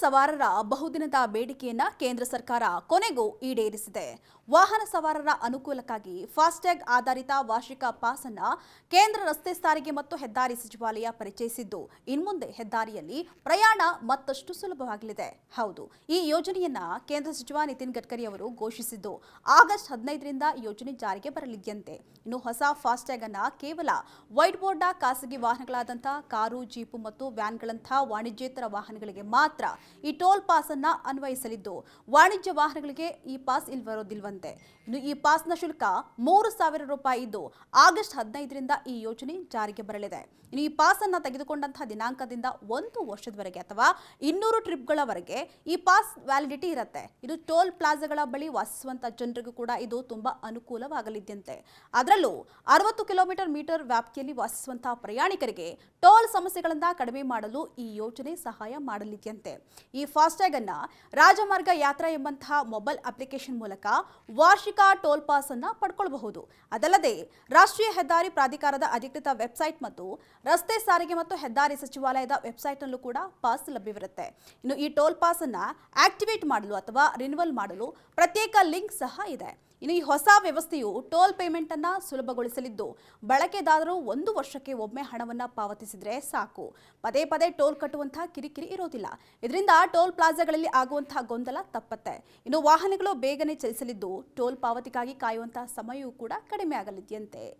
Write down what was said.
ಸವಾರರ ಬಹುದಿನದ ಬೇಡಿಕೆಯನ್ನ ಕೇಂದ್ರ ಸರ್ಕಾರ ಕೊನೆಗೂ ಈಡೇರಿಸಿದೆ. ವಾಹನ ಸವಾರರ ಅನುಕೂಲಕ್ಕಾಗಿ ಫಾಸ್ಟ್ಯಾಗ್ ಆಧಾರಿತ ವಾರ್ಷಿಕ ಪಾಸ್ ಅನ್ನ ಕೇಂದ್ರ ರಸ್ತೆ ಸಾರಿಗೆ ಮತ್ತು ಹೆದ್ದಾರಿ ಸಚಿವಾಲಯ ಪರಿಚಯಿಸಿದ್ದು, ಇನ್ಮುಂದೆ ಹೆದ್ದಾರಿಯಲ್ಲಿ ಪ್ರಯಾಣ ಮತ್ತಷ್ಟು ಸುಲಭವಾಗಲಿದೆ. ಹೌದು, ಈ ಯೋಜನೆಯನ್ನ ಕೇಂದ್ರ ಸಚಿವ ನಿತಿನ್ ಗಡ್ಕರಿ ಅವರು ಘೋಷಿಸಿದ್ದು, ಆಗಸ್ಟ್ 15ರಿಂದ ಯೋಜನೆ ಜಾರಿಗೆ ಬರಲಿದೆಯಂತೆ. ಇನ್ನು ಹೊಸ ಫಾಸ್ಟ್ಯಾಗ್ ಅನ್ನ ಕೇವಲ ವೈಟ್ ಬೋರ್ಡ್ನ ಖಾಸಗಿ ವಾಹನಗಳಾದಂತಹ ಕಾರು, ಜೀಪು ಮತ್ತು ವ್ಯಾನ್ಗಳಂತಹ ವಾಣಿಜ್ಯೇತರ ವಾಹನಗಳಿಗೆ ಮಾತ್ರ ಈ ಟೋಲ್ ಪಾಸ್ ಅನ್ನ ಅನ್ವಯಿಸಲಿದ್ದು, ವಾಣಿಜ್ಯ ವಾಹನಗಳಿಗೆ ಈ ಪಾಸ್ ಬರೋದಿಲ್ವಂತೆ. ಇನ್ನು ಈ ಪಾಸ್ನ ಶುಲ್ಕ 3,000 ರೂಪಾಯಿ ಇದ್ದು, ಆಗಸ್ಟ್ 15ರಿಂದ ಈ ಯೋಜನೆ ಜಾರಿಗೆ ಬರಲಿದೆ. ಇನ್ನು ಈ ಪಾಸ್ ಅನ್ನ ತೆಗೆದುಕೊಂಡಂತಹ ದಿನಾಂಕದಿಂದ 1 ವರ್ಷದವರೆಗೆ ಅಥವಾ 200 ಟ್ರಿಪ್ಗಳವರೆಗೆ ಈ ಪಾಸ್ ವ್ಯಾಲಿಡಿಟಿ ಇರುತ್ತೆ. ಇದು ಟೋಲ್ ಪ್ಲಾಜಾಗಳ ಬಳಿ ವಾಸಿಸುವಂತಹ ಜನರಿಗೂ ಕೂಡ ಇದು ತುಂಬಾ ಅನುಕೂಲವಾಗಲಿದ್ದಂತೆ. ಅದರಲ್ಲೂ 60 ಕಿಲೋಮೀಟರ್ ವ್ಯಾಪ್ತಿಯಲ್ಲಿ ವಾಸಿಸುವಂತಹ ಪ್ರಯಾಣಿಕರಿಗೆ ಟೋಲ್ ಸಮಸ್ಯೆಗಳನ್ನ ಕಡಿಮೆ ಮಾಡಲು ಈ ಯೋಜನೆ ಸಹಾಯ ಮಾಡಲಿದೆಯಂತೆ. ಈ ಫಾಸ್ಟ್ಯಾಗ್ ಅನ್ನ ರಾಜಮಾರ್ಗ ಯಾತ್ರಾ ಎಂಬಂತಹ ಮೊಬೈಲ್ ಅಪ್ಲಿಕೇಶನ್ ಮೂಲಕ ವಾರ್ಷಿಕ ಟೋಲ್ ಪಾಸ್ ಅನ್ನ ಪಡ್ಕೊಳ್ಳಬಹುದು. ಅದಲ್ಲದೆ ರಾಷ್ಟ್ರೀಯ ಹೆದ್ದಾರಿ ಪ್ರಾಧಿಕಾರದ ಅಧಿಕೃತ ವೆಬ್ಸೈಟ್ ಮತ್ತು ರಸ್ತೆ ಸಾರಿಗೆ ಮತ್ತು ಹೆದ್ದಾರಿ ಸಚಿವಾಲಯದ ವೆಬ್ಸೈಟ್ ನಲ್ಲೂ ಕೂಡ ಪಾಸ್ ಲಭ್ಯವಿರುತ್ತೆ. ಇನ್ನು ಈ ಟೋಲ್ ಪಾಸ್ ಅನ್ನ ಆಕ್ಟಿವೇಟ್ ಮಾಡಲು ಅಥವಾ ರಿನ್ಯೂವಲ್ ಮಾಡಲು ಪ್ರತ್ಯೇಕ ಲಿಂಕ್ ಸಹ ಇದೆ. ಇನ್ನು ಈ ಹೊಸ ವ್ಯವಸ್ಥೆಯು ಟೋಲ್ ಪೇಮೆಂಟ್ ಅನ್ನ ಸುಲಭಗೊಳಿಸಲಿದ್ದು, ಬಳಕೆದಾರರು 1 ವರ್ಷಕ್ಕೆ ಒಮ್ಮೆ ಹಣವನ್ನ ಪಾವತಿಸಿದ್ರೆ ಸಾಕು. ಪದೇ ಪದೇ ಟೋಲ್ ಕಟ್ಟುವಂತಹ ಕಿರಿಕಿರಿ ಇರೋದಿಲ್ಲ. ಇದರಿಂದ ಟೋಲ್ ಪ್ಲಾಜಾಗಳಲ್ಲಿ ಆಗುವಂತಹ ಗೊಂದಲ ತಪ್ಪತ್ತೆ. ಇನ್ನು ವಾಹನಗಳು ಬೇಗನೆ ಚಲಿಸಲಿದ್ದು, ಟೋಲ್ ಪಾವತಿಗಾಗಿ ಕಾಯುವಂತಹ ಸಮಯವೂ ಕೂಡ ಕಡಿಮೆ ಆಗಲಿದೆಯಂತೆ.